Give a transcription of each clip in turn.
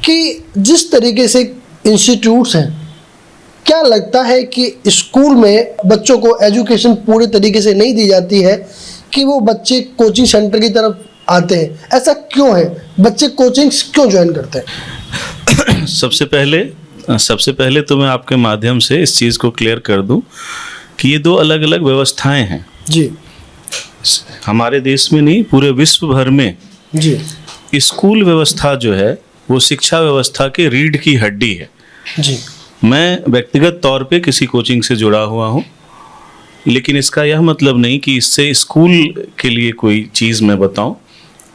कि जिस तरीके से इंस्टीट्यूट्स हैं, क्या लगता है कि स्कूल में बच्चों को एजुकेशन पूरे तरीके से नहीं दी जाती है कि वो बच्चे कोचिंग सेंटर की तरफ आते हैं? ऐसा क्यों है? बच्चे कोचिंग क्यों ज्वाइन करते हैं? सबसे पहले तो मैं आपके माध्यम से इस चीज़ को क्लियर कर दूं कि ये दो अलग अलग व्यवस्थाएं हैं जी। हमारे देश में नहीं, पूरे विश्व भर में जी। स्कूल व्यवस्था जो है वो शिक्षा व्यवस्था की रीढ़ की हड्डी है। जी। मैं व्यक्तिगत तौर पे किसी कोचिंग से जुड़ा हुआ हूँ, लेकिन इसका यह मतलब नहीं कि इससे स्कूल के लिए कोई चीज़ मैं बताऊं।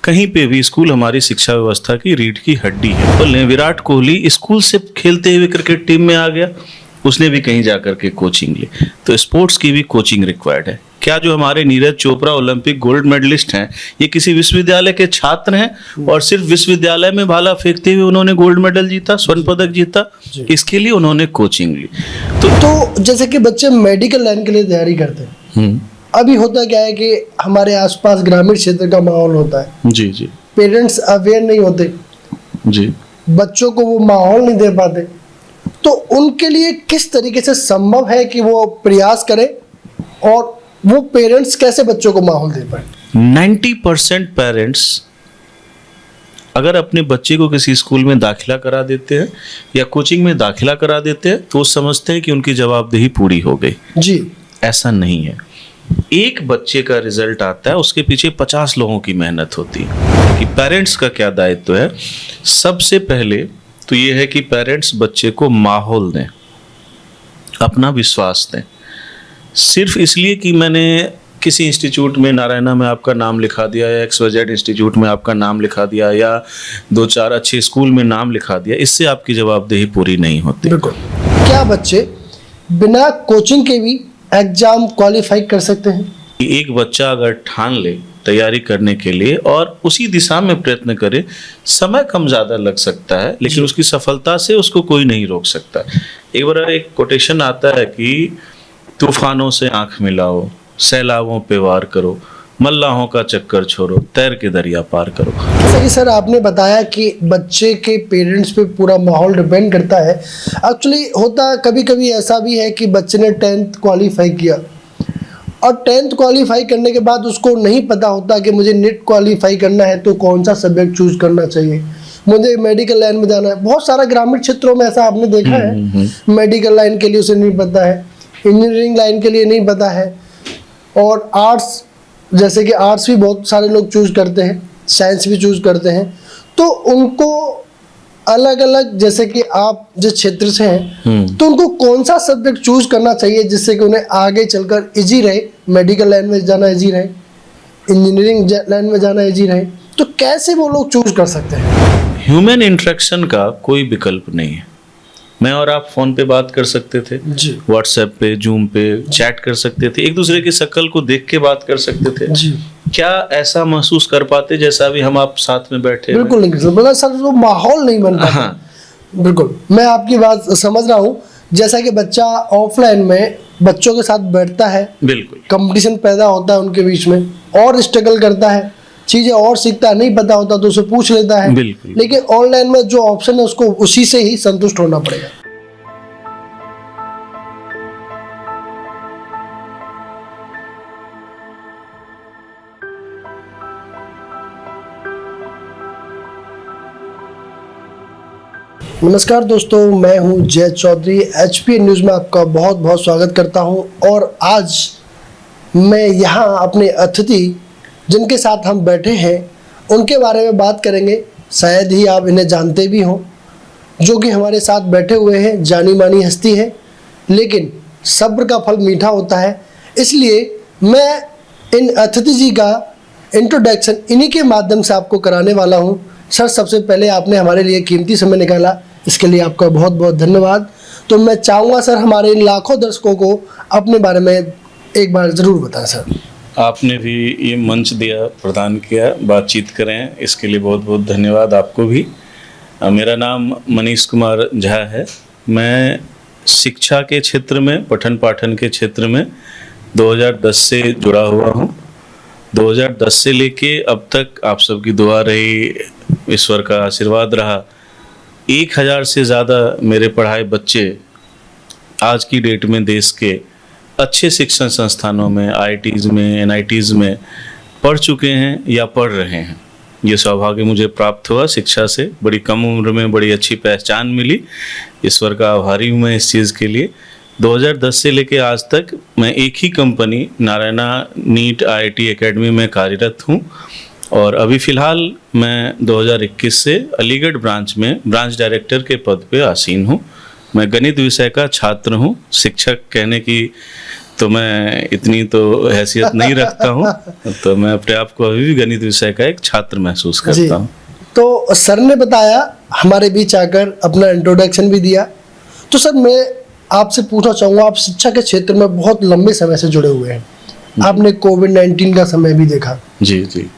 कहीं पे भी स्कूल हमारी शिक्षा व्यवस्था की रीढ़ की हड्डी है। तो विराट कोहली स्कूल से खेलते हुए क्रिकेट टीम में आ गया, उसने भी कहीं जाकर के कोचिंग ली। तो स्पोर्ट्स की भी कोचिंग रिक्वायर्ड है। क्या जो हमारे Neeraj Chopra Olympic gold medallist हैं, ये किसी विश्वविद्यालय के छात्र हैं और सिर्फ विश्वविद्यालय में भाला फेंकते हुए उन्होंने गोल्ड मेडल जीता, स्वर्ण पदक जीता? इसके लिए उन्होंने कोचिंग ली। तो जैसे कि बच्चे मेडिकल लाइन के लिए तैयारी करते हैं, अभी होता क्या है कि हमारे आसपास ग्रामीण क्षेत्र का माहौल होता है। जी जी। पेरेंट्स अवेयर नहीं होते जी, बच्चों को वो माहौल नहीं दे पाते, तो उनके लिए किस तरीके से संभव है कि वो प्रयास करें और वो पेरेंट्स कैसे बच्चों को माहौल दे पाए? 90% पेरेंट्स अगर अपने बच्चे को किसी स्कूल में दाखिला करा देते हैं या कोचिंग में दाखिला करा देते हैं तो वो समझते हैं कि उनकी जवाबदेही पूरी हो गई। जी। ऐसा नहीं है। एक बच्चे का रिजल्ट आता है, उसके पीछे 50 लोगों की मेहनत होती है। कि पेरेंट्स का क्या दायित्व है? सबसे पहले तो ये है कि पेरेंट्स बच्चे को माहौल दें, अपना विश्वास दें। सिर्फ इसलिए कि मैंने किसी इंस्टीट्यूट में, नारायणा में आपका नाम लिखा दिया या XYZ इंस्टीट्यूट में आपका नाम लिखा दिया या 2-4 अच्छे स्कूल में नाम लिखा दिया, इससे आपकी जवाबदेही पूरी नहीं होती। बिल्कुल। क्या बच्चे बिना कोचिंग के भी एग्जाम क्वालिफाई कर सकते हैं? एक बच्चा अगर ठान ले तैयारी करने के लिए और उसी दिशा में प्रयत्न करे, समय कम ज़्यादा लग सकता है, लेकिन उसकी सफलता से उसको कोई नहीं रोक सकता। एक बार एक कोटेशन आता है कि तूफानों से आंख मिलाओ, सैलाबों पे वार करो, मल्लाहों का चक्कर छोड़ो, तैर के दरिया पार करो। जैसा कि सर आपने बताया कि बच्चे के पेरेंट्स पे पूरा माहौल डिपेंड करता है। एक्चुअली होता कभी कभी ऐसा भी है कि बच्चे ने 10th क्वालिफाई किया और 10th क्वालिफाई करने के बाद उसको नहीं पता होता कि मुझे नेट क्वालिफाई करना है तो कौन सा सब्जेक्ट चूज करना चाहिए, मुझे मेडिकल लाइन में जाना है। बहुत सारा ग्रामीण क्षेत्रों में ऐसा आपने देखा है, मेडिकल लाइन के लिए उसे नहीं पता है, इंजीनियरिंग लाइन के लिए नहीं पता है, और आर्ट्स, जैसे कि आर्ट्स भी बहुत सारे लोग चूज करते हैं, साइंस भी चूज करते हैं। तो उनको अलग अलग, जैसे कि आप जिस क्षेत्र से हैं, तो उनको कौन सा सब्जेक्ट चूज करना चाहिए जिससे कि उन्हें आगे चलकर इजी रहे, मेडिकल लाइन में जाना इजी रहे, इंजीनियरिंग लाइन में जाना इजी रहे, तो कैसे वो लोग चूज कर सकते हैं? ह्यूमन इंटरेक्शन का कोई विकल्प नहीं है। मैं और आप फोन पे बात कर सकते थे, व्हाट्सएप पे, जूम पे चैट कर सकते थे, एक दूसरे की शक्ल को देख के बात कर सकते थे। क्या ऐसा महसूस कर पाते जैसा अभी हम आप साथ में बैठे? बिल्कुल नहीं कर सकते सर, वो माहौल नहीं बन पाता। बिल्कुल, मैं आपकी बात समझ रहा हूँ। जैसा कि बच्चा ऑफलाइन में बच्चों के साथ बैठता है, बिल्कुल कंपटीशन पैदा होता है उनके बीच में, और स्ट्रगल करता है, चीजें और सीखता है, नहीं पता होता तो उसे पूछ लेता है। लेकिन ऑनलाइन में जो ऑप्शन है उसको उसी से ही संतुष्ट होना पड़ेगा। नमस्कार दोस्तों, मैं हूं जय चौधरी। HP न्यूज़ में आपका बहुत बहुत स्वागत करता हूं। और आज मैं यहां अपने अतिथि जिनके साथ हम बैठे हैं उनके बारे में बात करेंगे। शायद ही आप इन्हें जानते भी हों, जो कि हमारे साथ बैठे हुए हैं, जानी मानी हस्ती है, लेकिन सब्र का फल मीठा होता है। इसलिए मैं इन अतिथि जी का इंट्रोडक्शन इन्हीं के माध्यम से आपको कराने वाला हूं। सर, सबसे पहले आपने हमारे लिए कीमती समय निकाला, इसके लिए आपका बहुत बहुत धन्यवाद। तो मैं चाहूँगा सर, हमारे इन लाखों दर्शकों को अपने बारे में एक बार ज़रूर बताएं। सर, आपने भी ये मंच दिया, प्रदान किया, बातचीत करें, इसके लिए बहुत बहुत धन्यवाद आपको भी। मेरा नाम मनीष कुमार झा है। मैं शिक्षा के क्षेत्र में, पठन पाठन के क्षेत्र में 2010 से जुड़ा हुआ हूँ। 2010 से लेके अब तक आप सबकी दुआ रही, ईश्वर का आशीर्वाद रहा, 1000 से ज़्यादा मेरे पढ़ाए बच्चे आज की डेट में देश के अच्छे शिक्षण संस्थानों में, आईआईटीज़ में, एनआईटीज़ में पढ़ चुके हैं या पढ़ रहे हैं। ये सौभाग्य मुझे प्राप्त हुआ शिक्षा से। बड़ी कम उम्र में बड़ी अच्छी पहचान मिली। ईश्वर का आभारी हूँ मैं इस चीज़ के लिए। 2010 से लेकर आज तक मैं एक ही company Narayana NEET IIT academy में कार्यरत हूँ और अभी फ़िलहाल मैं 2021 से अलीगढ़ ब्रांच में ब्रांच डायरेक्टर के पद पे आसीन हूँ। मैं गणित विषय का छात्र हूँ। शिक्षक कहने की तो मैं इतनी तो हैसियत नहीं रखता हूँ, तो मैं अपने आप को अभी भी गणित विषय का एक छात्र महसूस करता हूँ। तो सर ने बताया, हमारे बीच आकर अपना इंट्रोडक्शन भी दिया। तो सर मैं आपसे पूछना चाहूँगा, आप शिक्षा के क्षेत्र में बहुत लंबे समय से जुड़े हुए हैं। आपने कोविड-19 का समय भी देखा। जी जी।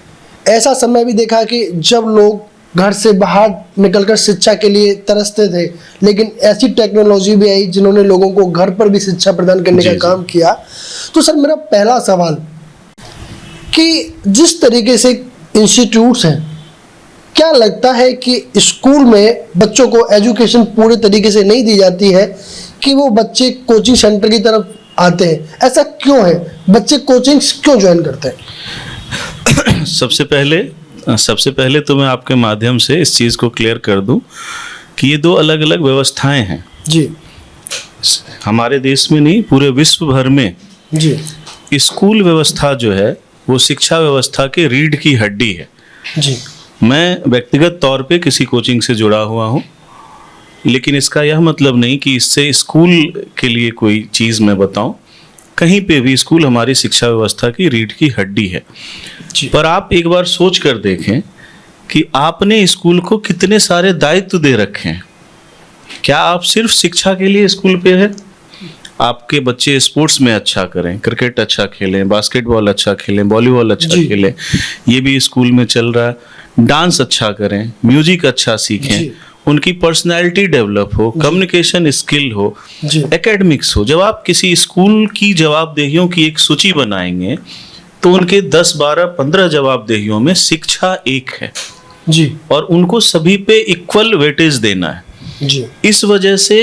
ऐसा समय भी देखा कि जब लोग घर से बाहर निकलकर शिक्षा के लिए तरसते थे, लेकिन ऐसी टेक्नोलॉजी भी आई जिन्होंने लोगों को घर पर भी शिक्षा प्रदान करने का काम किया। तो सर मेरा पहला सवाल कि जिस तरीके से इंस्टीट्यूट्स हैं, क्या लगता है कि स्कूल में बच्चों को एजुकेशन पूरे तरीके से नहीं दी जाती है कि वो बच्चे कोचिंग सेंटर की तरफ आते हैं? ऐसा क्यों है? बच्चे कोचिंग क्यों ज्वाइन करते हैं? सबसे पहले तो मैं आपके माध्यम से इस चीज़ को क्लियर कर दूं कि ये दो अलग अलग व्यवस्थाएं हैं जी। हमारे देश में नहीं, पूरे विश्व भर में जी। स्कूल व्यवस्था जो है वो शिक्षा व्यवस्था की रीढ़ की हड्डी है। जी। मैं व्यक्तिगत तौर पे किसी कोचिंग से जुड़ा हुआ हूँ, लेकिन इसका यह मतलब नहीं कि इससे स्कूल के लिए कोई चीज़ मैं बताऊं। कहीं पे भी स्कूल हमारी शिक्षा व्यवस्था की रीढ़ की हड्डी है। पर आप एक बार सोच कर देखें कि आपने स्कूल को कितने सारे दायित्व दे रखे हैं। क्या आप सिर्फ शिक्षा के लिए स्कूल पे है? आपके बच्चे स्पोर्ट्स में अच्छा करें, क्रिकेट अच्छा खेलें, बास्केटबॉल अच्छा खेलें, वॉलीबॉल अच्छा खेलें, ये भी स्कूल में चल रहा है। डांस अच्छा करें, म्यूजिक अच्छा सीखें, उनकी पर्सनैलिटी डेवलप हो, कम्युनिकेशन स्किल हो, एकेडमिक्स हो। जब आप किसी स्कूल की जवाबदेहियों की एक सूची बनाएंगे तो उनके 10, 12, 15 जवाबदेहियों में शिक्षा एक है जी, और उनको सभी पे इक्वल वेटेज देना है जी। इस वजह से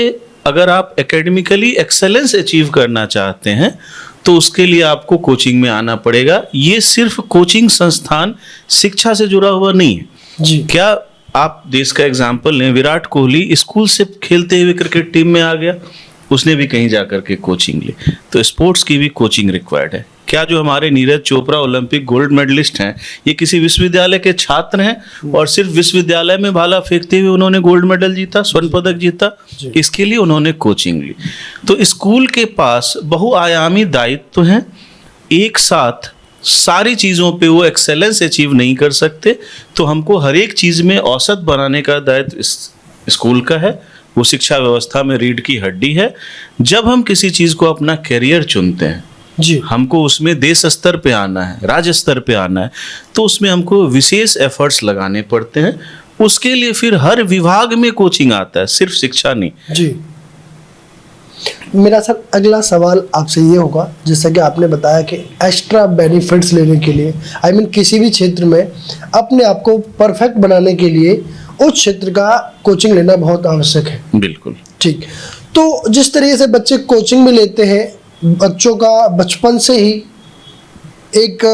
अगर आप एकेडमिकली एक्सेलेंस अचीव करना चाहते हैं तो उसके लिए आपको कोचिंग में आना पड़ेगा। ये सिर्फ कोचिंग संस्थान शिक्षा से जुड़ा हुआ नहीं है जी। क्या आप देश का एग्जाम्पल लें, विराट कोहली स्कूल से खेलते हुए क्रिकेट टीम में आ गया, उसने भी कहीं जाकर के कोचिंग ली। तो स्पोर्ट्स की भी कोचिंग रिक्वायर्ड है। क्या जो हमारे Neeraj Chopra Olympic gold medallist हैं, ये किसी विश्वविद्यालय के छात्र हैं और सिर्फ विश्वविद्यालय में भाला फेंकते हुए उन्होंने गोल्ड मेडल जीता, स्वर्ण पदक जीता? इसके लिए उन्होंने कोचिंग ली। तो स्कूल के पास बहुआयामी दायित्व हैं। एक साथ सारी चीज़ों पे वो एक्सेलेंस अचीव नहीं कर सकते, तो हमको हर एक चीज़ में औसत बनाने का दायित्व स्कूल का है। वो शिक्षा व्यवस्था में रीढ़ की हड्डी है। जब हम किसी चीज़ को अपना करियर चुनते हैं जी, हमको उसमें देश स्तर पे आना है, राज्य स्तर पे आना है, तो उसमें हमको विशेष एफर्ट्स लगाने पड़ते हैं। उसके लिए फिर हर विभाग में कोचिंग आता है, सिर्फ शिक्षा नहीं। जी। मेरा सर अगला सवाल आपसे ये होगा, जैसा कि आपने बताया कि एक्स्ट्रा बेनिफिट्स लेने के लिए किसी भी क्षेत्र में अपने आप को परफेक्ट बनाने के लिए उस क्षेत्र का कोचिंग लेना बहुत आवश्यक है। बिल्कुल ठीक। तो जिस तरीके से बच्चे कोचिंग में लेते हैं, बच्चों का बचपन से ही एक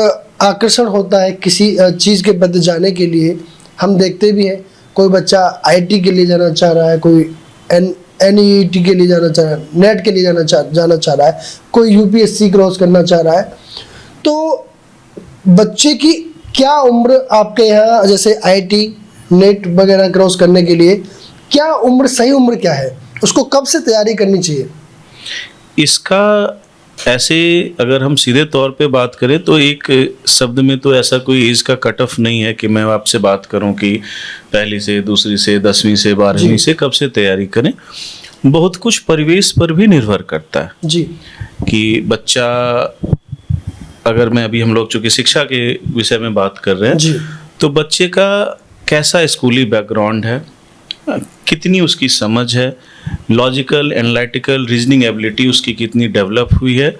आकर्षण होता है किसी चीज़ के प्रति जाने के लिए। हम देखते भी हैं, कोई बच्चा आईटी के लिए जाना चाह रहा है, कोई एनईईटी के लिए जाना चाह रहा है, नेट के लिए जाना चाह रहा है, कोई यूपीएससी क्रॉस करना चाह रहा है। तो बच्चे की क्या उम्र आपके यहाँ, जैसे आईटी नेट वगैरह क्रॉस करने के लिए क्या उम्र, सही उम्र क्या है? उसको कब से तैयारी करनी चाहिए? इसका ऐसे अगर हम सीधे तौर पे बात करें तो एक शब्द में तो ऐसा कोई एज का कट ऑफ नहीं है कि मैं आपसे बात करूं कि पहली से, दूसरी से, 10वीं से, 12वीं से कब से तैयारी करें। बहुत कुछ परिवेश पर भी निर्भर करता है जी, कि बच्चा, अगर मैं अभी हम लोग चूँकि शिक्षा के विषय में बात कर रहे हैं जी, तो बच्चे का कैसा स्कूली बैकग्राउंड है, कितनी उसकी समझ है, लॉजिकल, एनालिटिकल, रीजनिंग एबिलिटी उसकी कितनी डेवलप हुई है,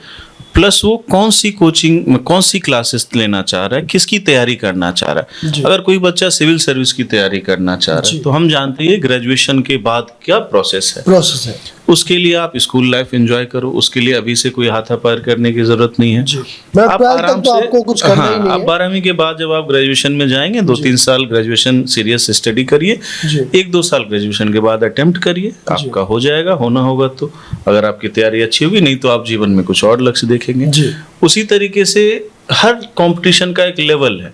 प्लस वो कौन सी कोचिंग में कौन सी क्लासेस लेना चाह रहा है, किसकी तैयारी करना चाह रहा जी। है। अगर कोई बच्चा सिविल सर्विस की तैयारी करना चाह रहा जी। है तो हम जानते हैं ग्रेजुएशन के बाद क्या प्रोसेस है। प्रोसेस है। उसके लिए आप स्कूल लाइफ एंजॉय करो, उसके लिए अभी से कोई हाथापाई करने की जरूरत नहीं है। जी, मैं आप 12th आराम तक तो से आपको कुछ करना ही नहीं आप है। 12वीं के बाद जब आप ग्रेजुएशन में जाएंगे 2-3 साल ग्रेजुएशन सीरियस स्टडी करिए, जी। 1-2 साल ग्रेजुएशन के बाद अटेम्प्ट करिए, आपका हो जाएगा, होना होगा तो। अगर आपकी तैयारी अच्छी होगी, नहीं तो आप जीवन में कुछ और लक्ष्य देखेंगे। जी। उसी तरीके से हर कंपटीशन का एक लेवल है।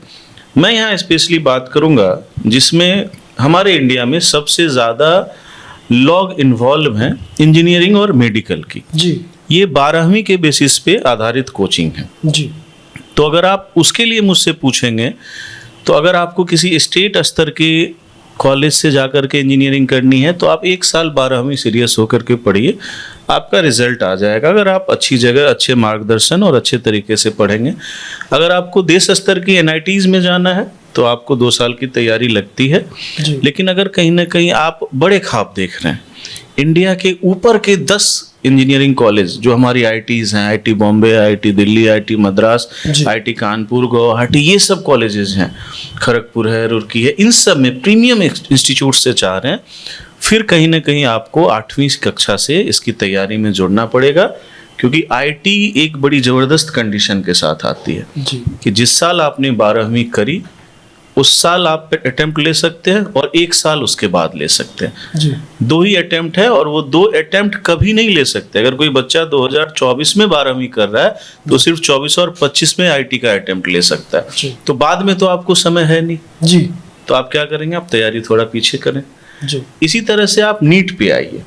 मैं यहाँ स्पेशली बात करूंगा जिसमें हमारे इंडिया में सबसे ज्यादा लोग इन्वॉल्व हैं, इंजीनियरिंग और मेडिकल की। जी। ये 12वीं के बेसिस पे आधारित कोचिंग है। जी। तो अगर आप उसके लिए मुझसे पूछेंगे तो अगर आपको किसी स्टेट स्तर के कॉलेज से जाकर के इंजीनियरिंग करनी है तो आप 1 साल 12वीं सीरियस होकर के पढ़िए, आपका रिजल्ट आ जाएगा। अगर आप अच्छी जगह, अच्छे मार्गदर्शन और अच्छे तरीके से पढ़ेंगे। अगर आपको देश स्तर की NITs में जाना है तो आपको 2 साल की तैयारी लगती है। जी। लेकिन अगर कहीं ना कहीं आप बड़े ख्वाब देख रहे हैं, इंडिया के ऊपर के 10 इंजीनियरिंग कॉलेज जो हमारी IITs हैं, IIT Bombay, IIT Delhi, IIT Madras, जी। IIT कानपुर, गुवाहाटी, ये सब कॉलेजेस हैं, खड़गपुर है, रुड़की है, इन सब में प्रीमियम इंस्टीट्यूट से चाह रहे हैं, फिर कहीं ना कहीं आपको 8वीं कक्षा से इसकी तैयारी में जुड़ना पड़ेगा। क्योंकि IT एक बड़ी ज़बरदस्त कंडीशन के साथ आती है जी। कि जिस साल आपने 12वीं करी उस साल आप अटेम्प्ट ले सकते हैं और 1 साल उसके बाद ले सकते हैं। जी। 2 ही अटेम्प्ट है और वो 2 अटेम्प्ट कभी नहीं ले सकते। अगर कोई बच्चा 2024 में 12वीं कर रहा है तो सिर्फ 24 और 25 में IT का अटेम्प्ट ले सकता है। जी। तो बाद में तो आपको समय है नहीं, जी। तो आप क्या करेंगे, आप तैयारी थोड़ा पीछे करें। जी। इसी तरह से आप नीट पे आइए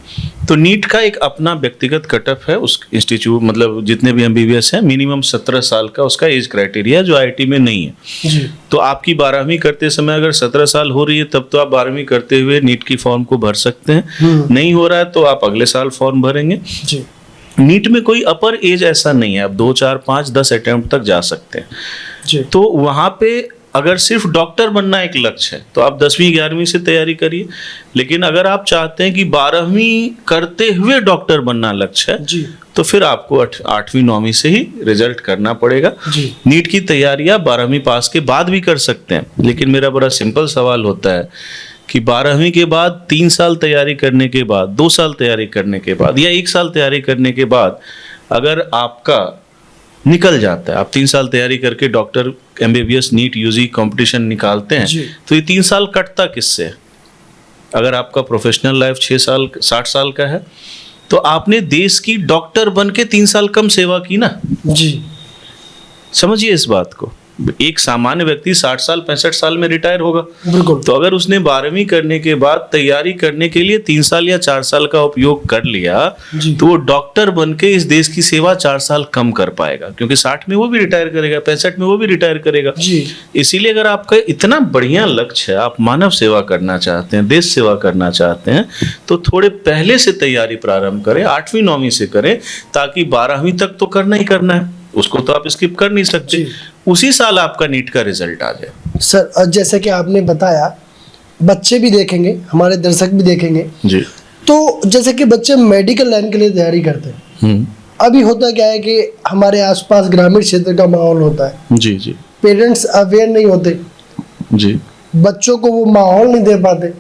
तो नीट का एक अपना व्यक्तिगत कटअप है। उस इंस्टीट्यूट मतलब जितने भी MBBS हैं मिनिमम 17 साल का उसका एज क्राइटेरिया है, जो IT में नहीं है। जी। तो आपकी 12वीं करते समय अगर 17 साल हो रही है तब तो आप 12वीं करते हुए नीट की फॉर्म को भर सकते हैं। नहीं हो रहा है तो आप अगले साल फॉर्म भरेंगे। जी। नीट में कोई अपर एज ऐसा नहीं है, आप 2, 4, 5, 10 अटेम्प्ट तक जा सकते हैं। जी। तो वहाँ पे अगर सिर्फ डॉक्टर बनना एक लक्ष्य है तो आप 10वीं 11वीं से तैयारी करिए। लेकिन अगर आप चाहते हैं कि 12वीं करते हुए डॉक्टर बनना लक्ष्य है जी। तो फिर आपको 8वीं 9वीं से ही रिजल्ट करना पड़ेगा। जी। नीट की तैयारी आप 12वीं पास के बाद भी कर सकते हैं। लेकिन मेरा बड़ा सिंपल सवाल होता है कि 12वीं के बाद 3 साल तैयारी करने के बाद, 2 साल तैयारी करने के बाद या 1 साल तैयारी करने के बाद अगर आपका निकल जाता है, आप 3 साल तैयारी करके doctor MBBS NEET UG competition निकालते हैं जी। तो ये 3 साल कटता किससे है? अगर आपका प्रोफेशनल लाइफ 6 साल 60 साल का है तो आपने देश की डॉक्टर बन के 3 साल कम सेवा की ना। जी। समझिए इस बात को। एक सामान्य व्यक्ति 60 साल 65 साल में रिटायर होगा, बिल्कुल। तो अगर उसने 12वीं करने के बाद तैयारी करने के लिए 3 साल या 4 साल का उपयोग कर लिया जी। तो वो डॉक्टर बन के इस देश की सेवा 4 साल कम कर पाएगा, क्योंकि 60 में वो भी रिटायर करेगा, 65 में वो भी रिटायर करेगा। जी। इसीलिए अगर आपका इतना बढ़िया लक्ष्य है, आप मानव सेवा करना चाहते हैं, देश सेवा करना चाहते हैं, तो थोड़े पहले से तैयारी प्रारंभ करें, 8वीं 9वीं से करें, ताकि 12वीं तक तो करना ही करना है, उसको तो आप स्किप कर नहीं सकते। जी। उसी साल आपका नीट का रिजल्ट आ जाए। सर जैसे कि आपने बताया, बच्चे भी देखेंगे, हमारे दर्शक भी देखेंगे, जी। तो जैसे कि बच्चे मेडिकल लाइन के लिए तैयारी करते हैं, अभी होता क्या है कि हमारे आसपास ग्रामीण क्षेत्र का माहौल होता है, जी जी पेरेंट्स अवेयर नहीं होते, जी। बच्चों को वो माहौल नहीं दे पाते,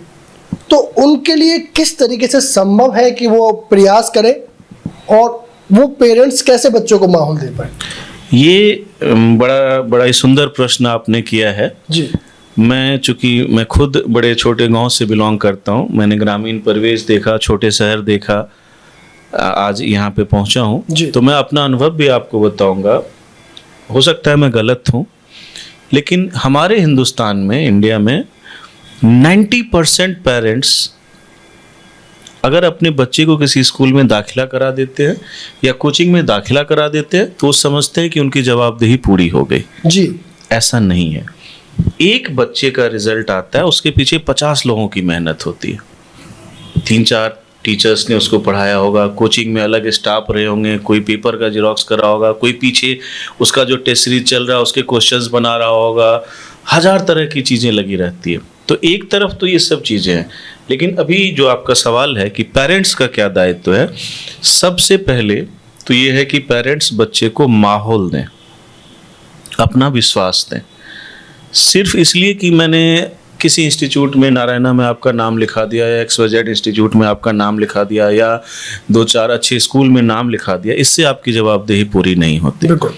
तो उनके लिए किस तरीके से संभव है कि वो प्रयास करें और वो पेरेंट्स कैसे बच्चों को माहौल दे पाए? ये बड़ा ही सुंदर प्रश्न आपने किया है। जी। चूंकि मैं खुद बड़े छोटे गांव से बिलोंग करता हूं, मैंने ग्रामीण परिवेश देखा, छोटे शहर देखा, आज यहाँ पे पहुंचा जी। हूं, तो मैं अपना अनुभव भी आपको बताऊंगा। हो सकता है मैं गलत हूं, लेकिन हमारे हिंदुस्तान में, इंडिया में 90% पेरेंट्स अगर अपने बच्चे को किसी स्कूल में दाखिला करा देते हैं या कोचिंग में दाखिला करा देते हैं तो वो समझते हैं कि उनकी जवाबदेही पूरी हो गई। जी। ऐसा नहीं है। एक बच्चे का रिजल्ट आता है, उसके पीछे 50 लोगों की मेहनत होती है। 3-4 टीचर्स ने उसको पढ़ाया होगा, कोचिंग में अलग स्टाफ रहे होंगे, कोई पेपर का जिरोक्स करा होगा, कोई पीछे उसका जो टेस्ट सीरीज चल रहा है उसके क्वेश्चंस बना रहा होगा, 1000 तरह की चीज़ें लगी रहती है। तो एक तरफ तो ये सब चीज़ें हैं, लेकिन अभी जो आपका सवाल है कि पेरेंट्स का क्या दायित्व है, सबसे पहले तो ये है कि पेरेंट्स बच्चे को माहौल दें, अपना विश्वास दें। सिर्फ इसलिए कि मैंने किसी इंस्टीट्यूट में नारायणा में आपका नाम लिखा दिया या XYZ इंस्टीट्यूट में आपका नाम लिखा दिया या 2-4 अच्छे स्कूल में नाम लिखा दिया, इससे आपकी जवाबदेही पूरी नहीं होती। बिल्कुल।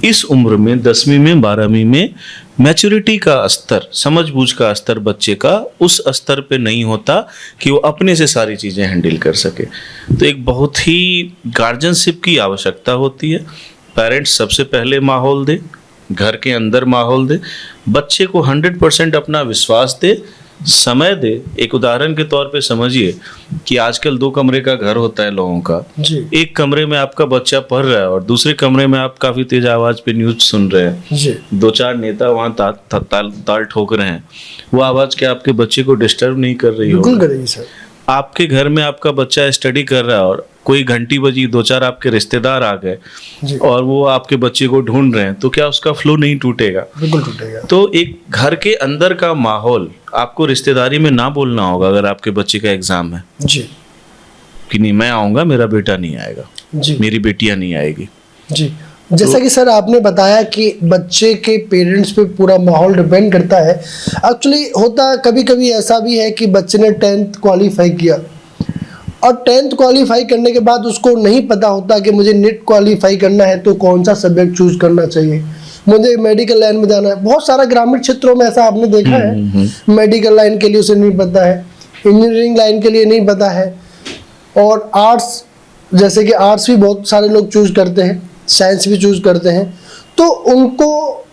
इस उम्र में 10वीं में 12वीं में मैच्योरिटी का स्तर, समझबूझ का स्तर बच्चे का उस स्तर पे नहीं होता कि वो अपने से सारी चीज़ें हैंडल कर सके। तो एक बहुत ही गार्जियनशिप की आवश्यकता होती है। पेरेंट्स सबसे पहले माहौल दे, घर के अंदर माहौल दे, बच्चे को 100% अपना विश्वास दे, समय दे। एक उदाहरण के तौर पे समझिए कि आजकल 2 कमरे का घर होता है लोगों का जी। एक कमरे में आपका बच्चा पढ़ रहा है और दूसरे कमरे में आप काफी तेज आवाज पे न्यूज सुन रहे हैं जी। 2-4 नेता वहां ताल ठोक रहे हैं, वो आवाज क्या आपके बच्चे को डिस्टर्ब नहीं कर रही बिल्कुल होगी? करेगी सर। आपके घर में आपका बच्चा स्टडी कर रहा है और कोई घंटी बजी, 2-4 आपके रिश्तेदार आ गए जी। और वो आपके बच्चे को ढूंढ रहे हैं, तो क्या उसका फ्लो नहीं टूटेगा? बिल्कुल टूटेगा। तो एक घर के अंदर का माहौल, आपको रिश्तेदारी में ना बोलना होगा अगर आपके बच्चे का एग्जाम है जी। कि नहीं मैं आऊंगा, मेरा बेटा नहीं आएगा, जी। मेरी बेटियां नहीं आएगी। जी। जैसा कि सर आपने बताया कि बच्चे के पेरेंट्स पे पूरा माहौल डिपेंड करता है। एक्चुअली होता कभी कभी ऐसा भी है कि बच्चे ने 10th क्वालिफाई किया और 10th क्वालिफाई करने के बाद उसको नहीं पता होता कि मुझे नेट क्वालिफाई करना है तो कौन सा सब्जेक्ट चूज करना चाहिए, मुझे मेडिकल लाइन में जाना है। बहुत सारा ग्रामीण क्षेत्रों में ऐसा आपने देखा है, मेडिकल लाइन के लिए उसे नहीं पता है, इंजीनियरिंग लाइन के लिए नहीं पता है, और आर्ट्स, जैसे कि आर्ट्स भी बहुत सारे लोग चूज करते हैं, साइंस भी चूज करते हैं। तो उनको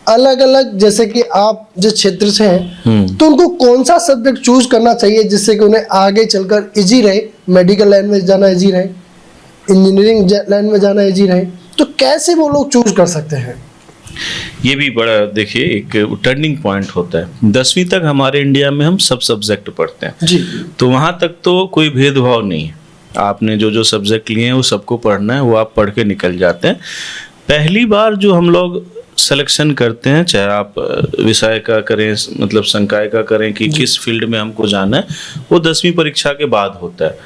अलग अलग, जैसे कि आप जिस क्षेत्र से हैं, तो उनको कौन सा सब्जेक्ट चूज करना चाहिए जिससे कि उन्हें आगे चलकर इजी रहे, मेडिकल लाइन में जाना इजी रहे, इंजीनियरिंग लाइन में जाना इजी रहे, तो कैसे वो लोग चूज कर सकते हैं? ये भी बड़ा देखिए एक टर्निंग पॉइंट होता है। 10वीं तक हमारे इंडिया में हम सब सब्जेक्ट पढ़ते हैं जी। तो वहां तक तो कोई भेदभाव नहीं है, आपने जो जो सब्जेक्ट लिए हैं वो सबको पढ़ना है, वो आप पढ़ के निकल जाते हैं। पहली बार जो हम लोग सिलेक्शन करते हैं, चाहे आप विषय का करें, मतलब संकाय का करें कि किस फील्ड में हमको जाना है, वो 10वीं परीक्षा के बाद होता है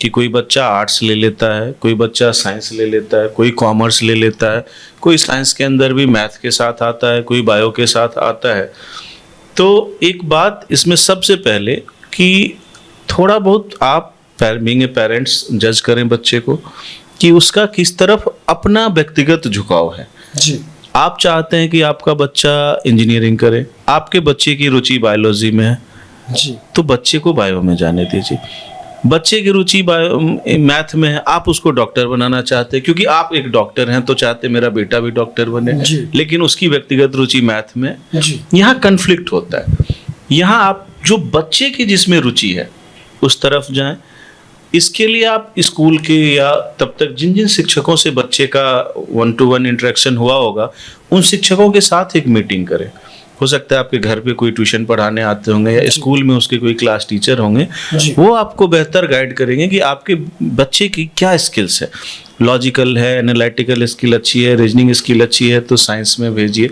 कि कोई बच्चा आर्ट्स ले लेता है, कोई बच्चा साइंस ले लेता है, कोई कॉमर्स ले लेता है, कोई साइंस के अंदर भी मैथ के साथ आता है, कोई बायो के साथ आता है। तो एक बात इसमें सबसे पहले कि थोड़ा बहुत आप बीइंग ए पेरेंट्स जज करें बच्चे को कि उसका किस तरफ अपना व्यक्तिगत झुकाव है। जी। आप चाहते हैं कि आपका बच्चा इंजीनियरिंग करे, आपके बच्चे की रुचि बायोलॉजी में है, जी। तो बच्चे को बायो में जाने दीजिए। बच्चे की रुचि मैथ में है, आप उसको डॉक्टर बनाना चाहते हैं क्योंकि आप एक डॉक्टर हैं तो चाहते मेरा बेटा भी डॉक्टर बने, लेकिन उसकी व्यक्तिगत रुचि मैथ में। यहाँ कन्फ्लिक्ट होता है। यहाँ आप जो बच्चे की जिसमें रुचि है उस तरफ जाएं। इसके लिए आप स्कूल के या तब तक जिन जिन शिक्षकों से बच्चे का 1-to-1 इंटरेक्शन हुआ होगा, उन शिक्षकों के साथ एक मीटिंग करें। हो सकता है आपके घर पे कोई ट्यूशन पढ़ाने आते होंगे या स्कूल में उसके कोई क्लास टीचर होंगे, वो आपको बेहतर गाइड करेंगे कि आपके बच्चे की क्या स्किल्स है। लॉजिकल है, एनालिटिकल स्किल अच्छी है, रीजनिंग स्किल अच्छी है तो साइंस में भेजिए।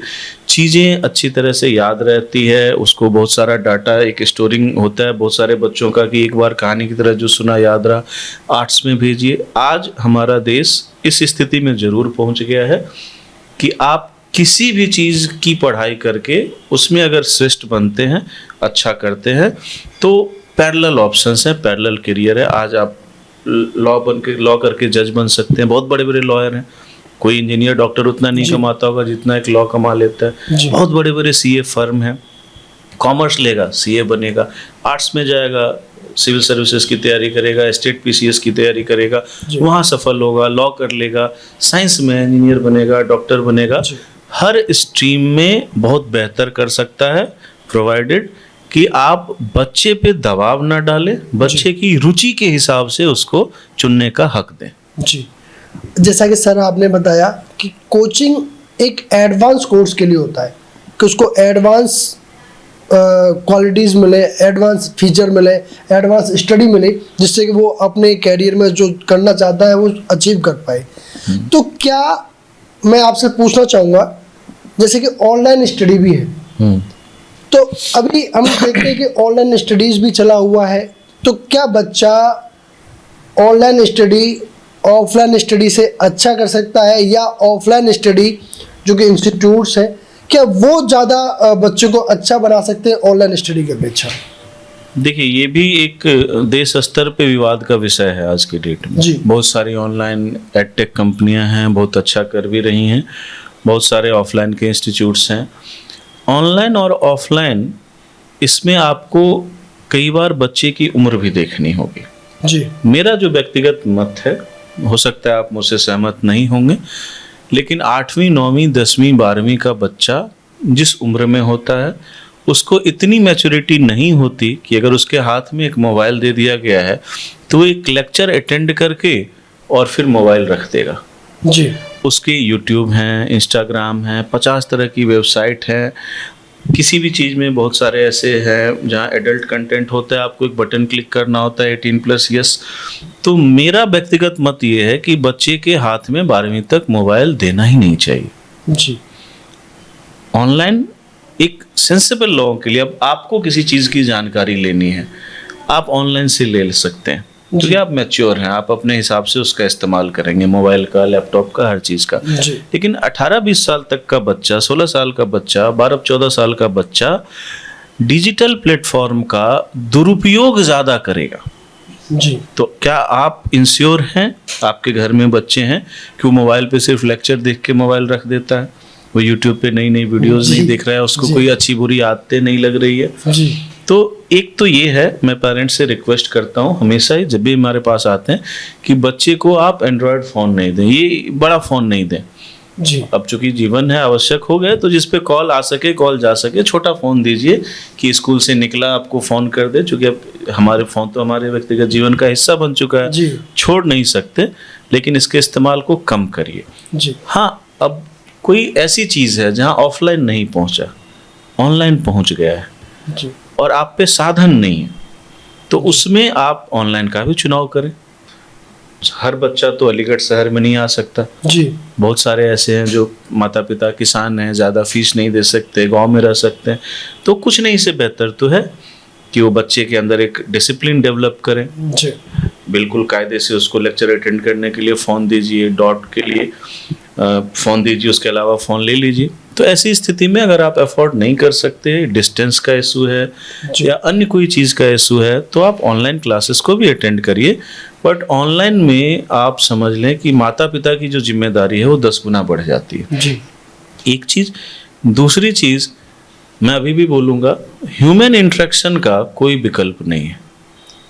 चीज़ें अच्छी तरह से याद रहती है, उसको बहुत सारा डाटा एक स्टोरिंग होता है बहुत सारे बच्चों का कि एक बार कहानी की तरह जो सुना याद रहा, आर्ट्स में भेजिए। आज हमारा देश इस स्थिति में ज़रूर पहुंच गया है कि आप किसी भी चीज़ की पढ़ाई करके उसमें अगर श्रेष्ठ बनते हैं, अच्छा करते हैं, तो पैरेलल ऑप्शंस हैं, पैरेलल करियर है। आज आप लॉ करके जज बन सकते हैं, बहुत बड़े बड़े लॉयर हैं। कोई इंजीनियर डॉक्टर उतना नहीं कमाता होगा जितना एक लॉ कमा लेता है। बहुत बड़े बड़े सीए फर्म हैं। कॉमर्स लेगा सीए बनेगा, आर्ट्स में जाएगा सिविल सर्विसेज की तैयारी करेगा, स्टेट पीसीएस की तैयारी करेगा, वहाँ सफल होगा। लॉ कर लेगा, साइंस में इंजीनियर बनेगा, डॉक्टर बनेगा। हर स्ट्रीम में बहुत बेहतर कर सकता है, प्रोवाइडेड कि आप बच्चे पे दबाव ना डालें, बच्चे की रुचि के हिसाब से उसको चुनने का हक दें। जी। जैसा कि सर आपने बताया कि कोचिंग एक एडवांस कोर्स के लिए होता है कि उसको एडवांस क्वालिटीज़ मिले, एडवांस फीचर मिले, एडवांस स्टडी मिले, जिससे कि वो अपने कैरियर में जो करना चाहता है वो अचीव कर पाए। तो क्या मैं आपसे पूछना चाहूँगा, जैसे कि ऑनलाइन स्टडी भी है, तो अभी हम देखते हैं कि ऑनलाइन स्टडीज़ भी चला हुआ है, तो क्या बच्चा ऑनलाइन स्टडी ऑफलाइन स्टडी से अच्छा कर सकता है, या ऑफलाइन स्टडी जो कि इंस्टीट्यूट्स हैं, क्या वो ज़्यादा बच्चों को अच्छा बना सकते हैं ऑनलाइन स्टडी की अपेक्षा? देखिए, ये भी एक देश स्तर पे विवाद का विषय है आज की डेट में। जी। बहुत सारी ऑनलाइन एडटेक कंपनियां हैं, बहुत अच्छा कर भी रही हैं, बहुत सारे ऑफलाइन के इंस्टीट्यूट्स हैं। ऑनलाइन और ऑफलाइन, इसमें आपको कई बार बच्चे की उम्र भी देखनी होगी। जी। मेरा जो व्यक्तिगत मत है, हो सकता है आप मुझसे सहमत नहीं होंगे, लेकिन 8वीं 9वीं 10वीं 12वीं का बच्चा जिस उम्र में होता है, उसको इतनी मैच्योरिटी नहीं होती कि अगर उसके हाथ में एक मोबाइल दे दिया गया है तो वो एक लेक्चर अटेंड करके और फिर मोबाइल रख देगा। जी। उसके यूट्यूब हैं, इंस्टाग्राम हैं, 50 तरह की वेबसाइट है। किसी भी चीज़ में बहुत सारे ऐसे हैं जहाँ एडल्ट कंटेंट होता है, आपको एक बटन क्लिक करना होता है 18+ यस। तो मेरा व्यक्तिगत मत ये है कि बच्चे के हाथ में 12वीं तक मोबाइल देना ही नहीं चाहिए। जी। ऑनलाइन एक सेंसिबल लोगों के लिए, अब आपको किसी चीज़ की जानकारी लेनी है, आप ऑनलाइन से ले सकते हैं क्योंकि आप मैच्योर हैं, आप अपने हिसाब से उसका इस्तेमाल करेंगे, मोबाइल का, लैपटॉप का, हर चीज़ का। जी। लेकिन 18-20 साल तक का बच्चा, 16 साल का बच्चा, 12-14 साल का बच्चा डिजिटल प्लेटफॉर्म का दुरुपयोग ज़्यादा करेगा। जी। तो क्या आप इंश्योर हैं, आपके घर में बच्चे हैं कि वो मोबाइल पे सिर्फ लेक्चर देख के मोबाइल रख देता है, वो यूट्यूब पे नई नई वीडियोस नहीं देख रहा है, उसको कोई अच्छी बुरी आदतें नहीं लग रही है? जी। तो एक तो ये है, मैं पेरेंट्स से रिक्वेस्ट करता हूँ हमेशा ही जब भी हमारे पास आते हैं कि बच्चे को आप एंड्रॉयड फ़ोन नहीं दें, ये बड़ा फ़ोन नहीं दें। जी। अब चूंकि जीवन है, आवश्यक हो गया, तो जिस पे कॉल आ सके, कॉल जा सके, छोटा फ़ोन दीजिए कि स्कूल से निकला आपको फ़ोन कर दे। चूंकि अब हमारे फ़ोन तो हमारे व्यक्तिगत जीवन का हिस्सा बन चुका है, जी। छोड़ नहीं सकते, लेकिन इसके इस्तेमाल को कम करिए। जी। हाँ, अब कोई ऐसी चीज़ है जहाँ ऑफलाइन नहीं पहुँचा, ऑनलाइन पहुँच गया है जी। और आप पे साधन नहीं है, तो उसमें आप ऑनलाइन का भी चुनाव करें। हर बच्चा तो अलीगढ़ शहर में नहीं आ सकता। जी। बहुत सारे ऐसे हैं जो माता पिता किसान हैं, ज़्यादा फीस नहीं दे सकते, गांव में रह सकते हैं। तो कुछ नहीं से बेहतर तो है कि वो बच्चे के अंदर एक डिसिप्लिन डेवलप करें। जी। बिल्कुल कायदे से उसको लेक्चर अटेंड करने के लिए फ़ोन दीजिए, डॉट के लिए फ़ोन दीजिए, उसके अलावा फ़ोन ले लीजिए। तो ऐसी स्थिति में अगर आप अफोर्ड नहीं कर सकते, डिस्टेंस का इशू है या अन्य कोई चीज़ का इशू है, तो आप ऑनलाइन क्लासेस को भी अटेंड करिए। बट ऑनलाइन में आप समझ लें कि माता पिता की जो जिम्मेदारी है वो 10 गुना बढ़ जाती है। जी। एक चीज़। दूसरी चीज़ मैं अभी भी बोलूँगा, ह्यूमन इंटरेक्शन का कोई विकल्प नहीं है।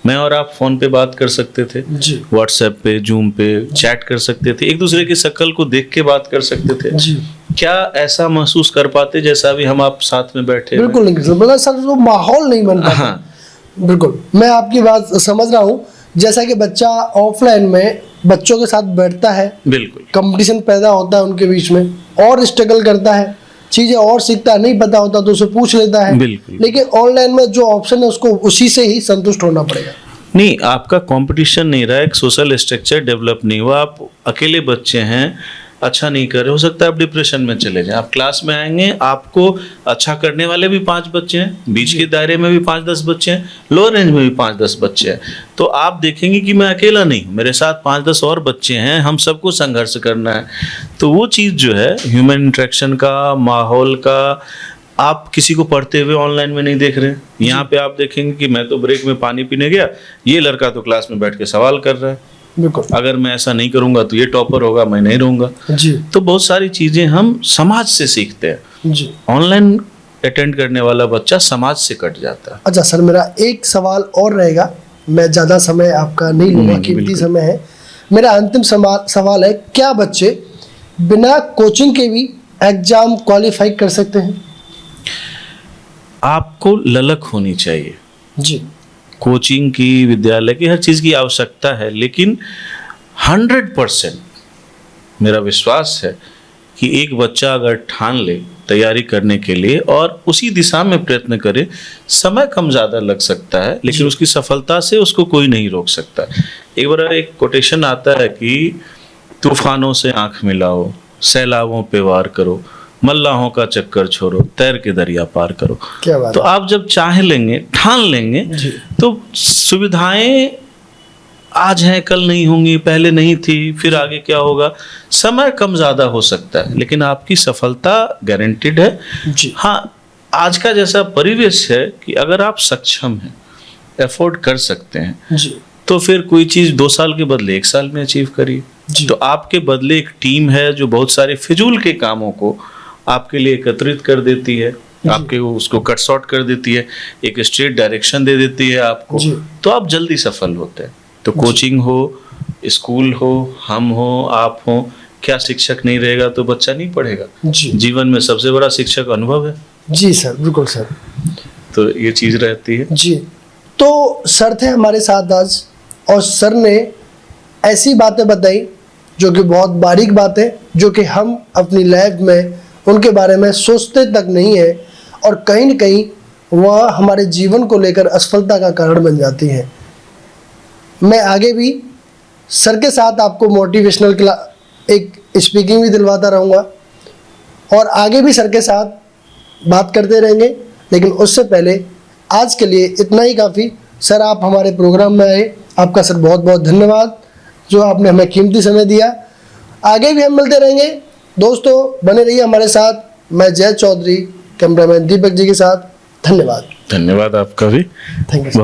मैं और आप फ़ोन पे बात कर सकते थे, जी। व्हाट्सएप पे, जूम पे चैट कर सकते थे, एक दूसरे की शक्ल को देख के बात कर सकते थे। जी। क्या ऐसा महसूस कर पाते जैसा भी हम आप साथ में बैठे हैं? बिल्कुल नहीं, मतलब सर वो माहौल नहीं बन पाता। हाँ, बिल्कुल, मैं आपकी बात समझ रहा हूँ। जैसा कि बच्चा ऑफलाइन में बच्चों के साथ बैठता है, बिल्कुल कंपटीशन पैदा होता है उनके बीच में, और स्ट्रगल करता है, चीजें और सीखता है, नहीं पता होता तो उसे पूछ लेता है। बिल्कुल। लेकिन ऑनलाइन में जो ऑप्शन है उसको उसी से ही संतुष्ट होना पड़ेगा। नहीं, आपका कंपटीशन नहीं रहा, एक सोशल स्ट्रक्चर डेवलप नहीं हुआ, आप अकेले बच्चे हैं, अच्छा नहीं कर रहे, हो सकता है आप डिप्रेशन में चले जाएं। आप क्लास में आएंगे, आपको अच्छा करने वाले भी 5 बच्चे हैं, बीच के दायरे में भी 5-10 बच्चे हैं, लोअर रेंज में भी 5-10 बच्चे हैं। तो आप देखेंगे कि मैं अकेला नहीं हूँ, मेरे साथ 5-10 और बच्चे हैं, हम सबको संघर्ष करना है। तो वो चीज़ जो है ह्यूमन इंटरेक्शन का, माहौल का, आप किसी को पढ़ते हुए ऑनलाइन में नहीं देख रहे हैं। यहाँ पे आप देखेंगे कि मैं तो ब्रेक में पानी पीने गया, ये लड़का तो क्लास में बैठ के सवाल कर रहा है। बिल्कुल। अगर मैं ऐसा नहीं करूंगा तो ये टॉपर होगा, मैं नहीं रहूंगा। जी। तो बहुत सारी चीजें हम समाज से सीखते हैं। जी। ऑनलाइन अटेंड करने वाला बच्चा समाज से कट जाता है। अच्छा सर, मेरा एक सवाल और रहेगा, मैं ज़्यादा समय आपका नहीं लूँगा, कीमती बिल्कुल। समय है। मेरा अंतिम सवाल है, क्या बच्चे बिना कोचिंग के भी एग्जाम क्वालिफाई कर सकते हैं? आपको ललक होनी चाहिए। जी। कोचिंग की, विद्यालय की, हर चीज़ की आवश्यकता है, लेकिन 100% मेरा विश्वास है कि एक बच्चा अगर ठान ले तैयारी करने के लिए और उसी दिशा में प्रयत्न करे, समय कम ज़्यादा लग सकता है, लेकिन उसकी सफलता से उसको कोई नहीं रोक सकता। एक बार एक कोटेशन आता है कि तूफानों से आंख मिलाओ, सैलाबों पे वार करो, मल्लाहों का चक्कर छोड़ो, तैर के दरिया पार करो। क्या बात तो आप जब चाह लेंगे, ठान लेंगे, जी। तो सुविधाएं आज हैं कल नहीं होंगी, पहले नहीं थी, फिर आगे क्या होगा, समय कम ज़्यादा हो सकता है, लेकिन आपकी सफलता गारंटेड है। जी हाँ, आज का जैसा परिवेश है कि अगर आप सक्षम हैं, एफोर्ड कर सकते हैं, जी तो फिर कोई चीज़ 2 साल के बदले 1 साल में अचीव करिए। जी। तो आपके बदले एक टीम है जो बहुत सारे फिजूल के कामों को आपके लिए एकत्रित कर देती है, आपके उसको कट शॉर्ट कर देती है, एक स्ट्रेट डायरेक्शन दे देती है आपको, जी। तो आप जल्दी सफल होते हैं। तो कोचिंग हो, स्कूल हो, हम हो, आप हो, क्या शिक्षक नहीं रहेगा तो बच्चा नहीं पढ़ेगा। जी जीवन में सबसे बड़ा शिक्षक अनुभव है। जी सर, बिल्कुल सर। तो ये चीज़ रहती है। जी, तो सर थे हमारे साथ आज, और सर ने ऐसी बातें बताई जो कि बहुत बारीक बातें, जो कि हम अपनी लाइफ में उनके बारे में सोचते तक नहीं है, और कहीं न कहीं वह हमारे जीवन को लेकर असफलता का कारण बन जाती हैं। मैं आगे भी सर के साथ आपको मोटिवेशनल एक स्पीकिंग भी दिलवाता रहूँगा, और आगे भी सर के साथ बात करते रहेंगे, लेकिन उससे पहले आज के लिए इतना ही काफ़ी। सर, आप हमारे प्रोग्राम में आए, आपका सर बहुत बहुत धन्यवाद, जो आपने हमें कीमती समय दिया। आगे भी हम मिलते रहेंगे दोस्तों, बने रहिए हमारे साथ। मैं जय चौधरी, कैमरामैन दीपक जी के साथ। धन्यवाद। धन्यवाद आपका भी। Thank you.